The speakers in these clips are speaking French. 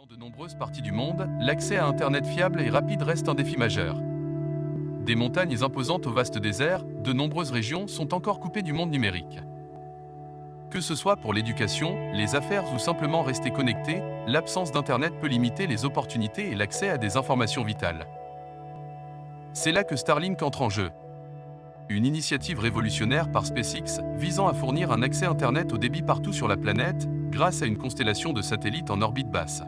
Dans de nombreuses parties du monde, l'accès à Internet fiable et rapide reste un défi majeur. Des montagnes imposantes au vaste désert, de nombreuses régions sont encore coupées du monde numérique. Que ce soit pour l'éducation, les affaires ou simplement rester connecté, l'absence d'Internet peut limiter les opportunités et l'accès à des informations vitales. C'est là que Starlink entre en jeu. Une initiative révolutionnaire par SpaceX visant à fournir un accès Internet au débit partout sur la planète, grâce à une constellation de satellites en orbite basse.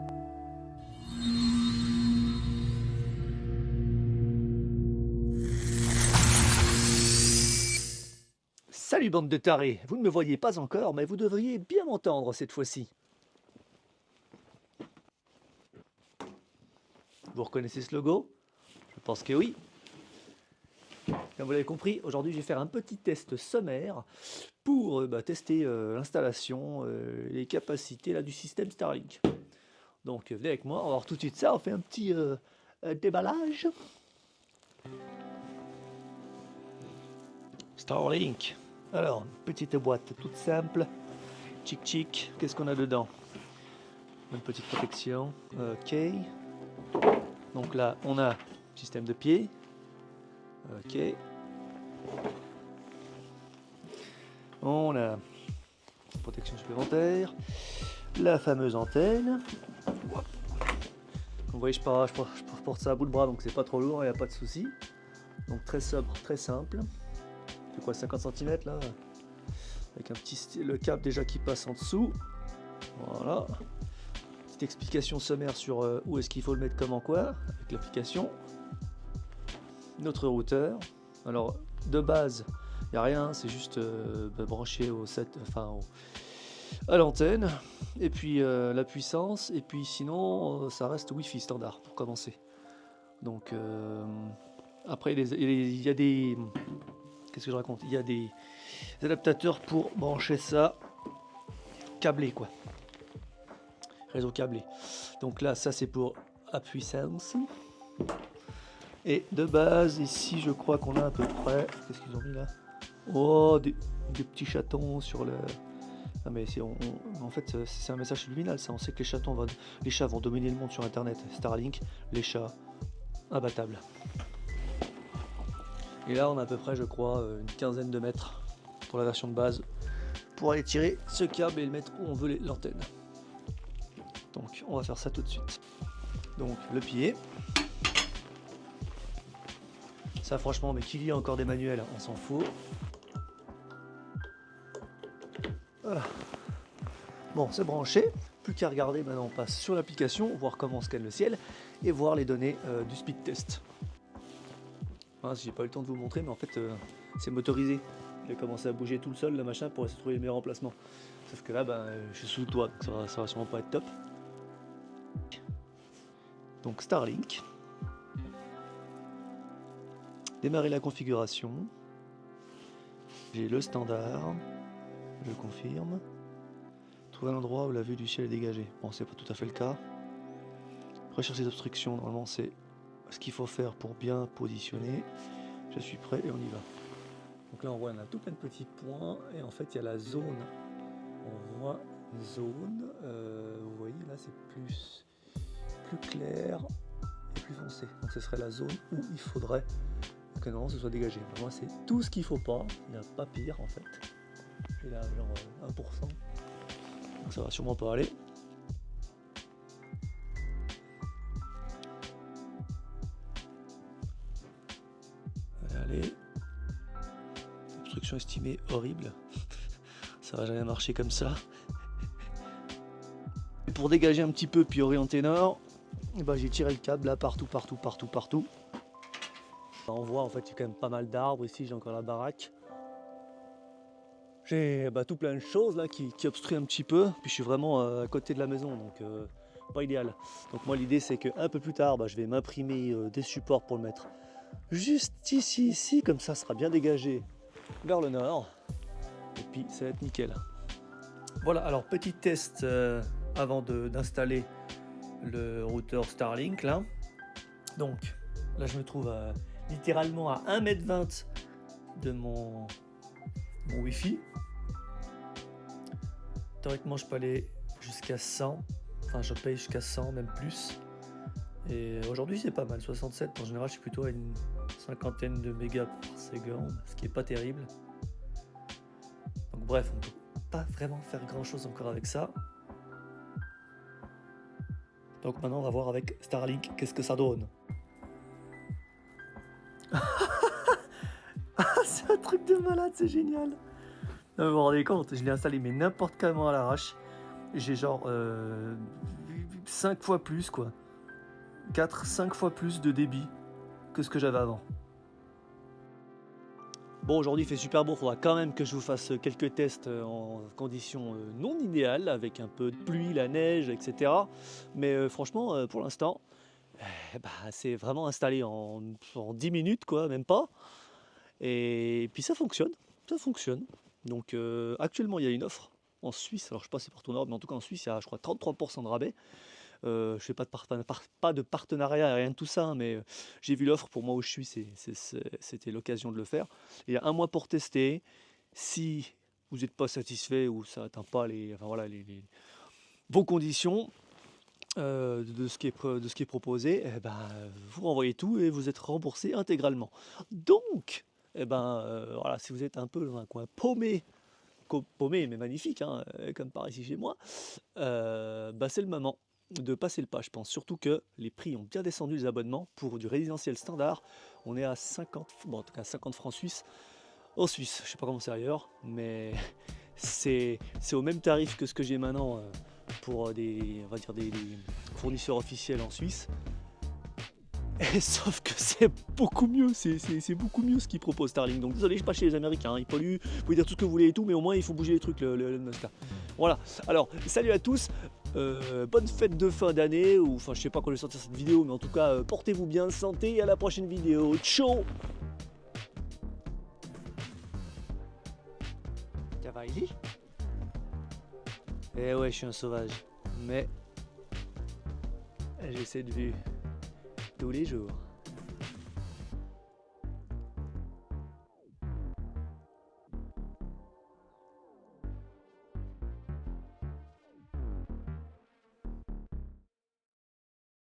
Salut bande de tarés, vous ne me voyez pas encore, mais vous devriez bien m'entendre cette fois-ci. Vous reconnaissez ce logo? Je pense que oui. Comme vous l'avez compris, aujourd'hui je vais faire un petit test sommaire pour tester l'installation et les capacités là, du système Starlink. Donc venez avec moi, on va voir tout de suite ça, on fait un petit déballage. Starlink. Alors, petite boîte toute simple, chic chic, qu'est-ce qu'on a dedans? Une petite protection, ok. Donc là, on a système de pied, ok. On a protection supplémentaire, la fameuse antenne. Comme vous voyez, je porte ça à bout de bras, donc c'est pas trop lourd, il n'y a pas de souci. Donc très sobre, très simple. C'est quoi, 50 cm là, avec le câble déjà qui passe en dessous. Voilà. Petite explication sommaire sur où est-ce qu'il faut le mettre, comment, quoi, avec l'application. Notre routeur. Alors de base, il n'y a rien, c'est juste branché à l'antenne. Et puis la puissance. Et puis sinon, ça reste Wi-Fi standard pour commencer. Donc après, il y a des... Qu'est-ce que je raconte? Il y a des adaptateurs pour brancher ça câblé, quoi. Réseau câblé. Donc là, ça c'est pour à puissance. Et de base, ici, je crois qu'on a à peu près... Qu'est-ce qu'ils ont mis là? Oh, des petits chatons sur le... Ah mais en fait, c'est un message subliminal, ça. On sait que les chats vont dominer le monde sur Internet. Starlink, les chats imbattables. Et là, on a à peu près, je crois, une quinzaine de mètres pour la version de base pour aller tirer ce câble et le mettre où on veut l'antenne. Donc, on va faire ça tout de suite. Donc, le pied. Ça, franchement, mais qu'il y ait encore des manuels, on s'en fout. Voilà. Bon, c'est branché. Plus qu'à regarder, maintenant, on passe sur l'application, voir comment on scanne le ciel et voir les données du speed test. Voilà, j'ai pas eu le temps de vous montrer, mais en fait c'est motorisé. Il a commencé à bouger tout le sol, le machin, pour essayer de trouver les meilleurs emplacements. Sauf que là, je suis sous le toit, donc ça va sûrement pas être top. Donc Starlink. Démarrer la configuration. J'ai le standard. Je confirme. Trouver un endroit où la vue du ciel est dégagée. Bon, c'est pas tout à fait le cas. Rechercher les obstructions, normalement c'est ce qu'il faut faire pour bien positionner. Je suis prêt et on y va. Donc là on voit, on a tout plein de petits points et en fait il y a la zone. On voit une zone, vous voyez là c'est plus clair et plus foncé. Donc ce serait la zone où il faudrait que non, ce soit dégagé. Moi c'est tout ce qu'il faut pas, il n'y a pas pire en fait. J'ai là genre 1%. Donc ça va sûrement pas aller. Allez, obstruction estimée horrible. Ça va jamais marcher comme ça. Et pour dégager un petit peu puis orienter nord, j'ai tiré le câble là partout. On voit en fait il y a quand même pas mal d'arbres ici, j'ai encore la baraque. J'ai tout plein de choses là qui obstruent un petit peu. Puis je suis vraiment à côté de la maison, donc pas idéal. Donc moi l'idée c'est qu'un peu plus tard, je vais m'imprimer des supports pour le mettre juste ici, comme ça sera bien dégagé vers le nord. Et puis ça va être nickel. Voilà, alors petit test avant d'installer le routeur Starlink là. Donc là je me trouve littéralement à 1,20 m de mon Wi-Fi. Théoriquement je peux aller jusqu'à 100. enfin je paye jusqu'à 100, même plus. Et aujourd'hui c'est pas mal, 67. En général je suis plutôt à une cinquantaine de mégas par seconde, ce qui est pas terrible. Donc bref, on peut pas vraiment faire grand chose encore avec ça. Donc maintenant on va voir avec Starlink qu'est-ce que ça donne. C'est un truc de malade, c'est génial. Non, vous vous rendez compte, je l'ai installé mais n'importe comment à l'arrache. J'ai genre 5 fois plus quoi. 4-5 fois plus de débit que ce que j'avais avant. Bon, aujourd'hui il fait super beau, il faudra quand même que je vous fasse quelques tests en conditions non idéales, avec un peu de pluie, la neige, etc. Mais franchement, pour l'instant, c'est vraiment installé en 10 minutes, quoi, même pas. Et puis ça fonctionne. Donc actuellement il y a une offre en Suisse, alors je sais pas si c'est partout en Europe, mais en tout cas en Suisse il y a je crois 33% de rabais. Je fais pas de partenariat, rien de tout ça, hein, mais j'ai vu l'offre pour moi où je suis, c'était l'occasion de le faire. Il y a un mois pour tester. Si vous n'êtes pas satisfait ou ça n'atteint pas vos conditions de ce qui est proposé, vous renvoyez tout et vous êtes remboursé intégralement. Donc, voilà, si vous êtes un peu dans un coin paumé mais magnifique, hein, comme par ici chez moi, c'est le moment de passer le pas, je pense. Surtout que les prix ont bien descendu, les abonnements. Pour du résidentiel standard, on est à 50, en tout cas 50 francs suisses. En Suisse, je sais pas comment c'est ailleurs, mais c'est au même tarif que ce que j'ai maintenant pour des fournisseurs officiels en Suisse. Et sauf que c'est beaucoup mieux, c'est beaucoup mieux ce qu'ils proposent Starlink. Donc désolé, je suis pas chez les Américains, ils polluent, vous pouvez dire tout ce que vous voulez et tout, mais au moins il faut bouger les trucs, le Nosta. Voilà, alors salut à tous, bonne fête de fin d'année, ou enfin je sais pas quand je vais sortir cette vidéo, mais en tout cas portez-vous bien, santé, et à la prochaine vidéo, ciao. Ça va Ellie? Eh ouais, je suis un sauvage, mais j'essaie de vivre tous les jours.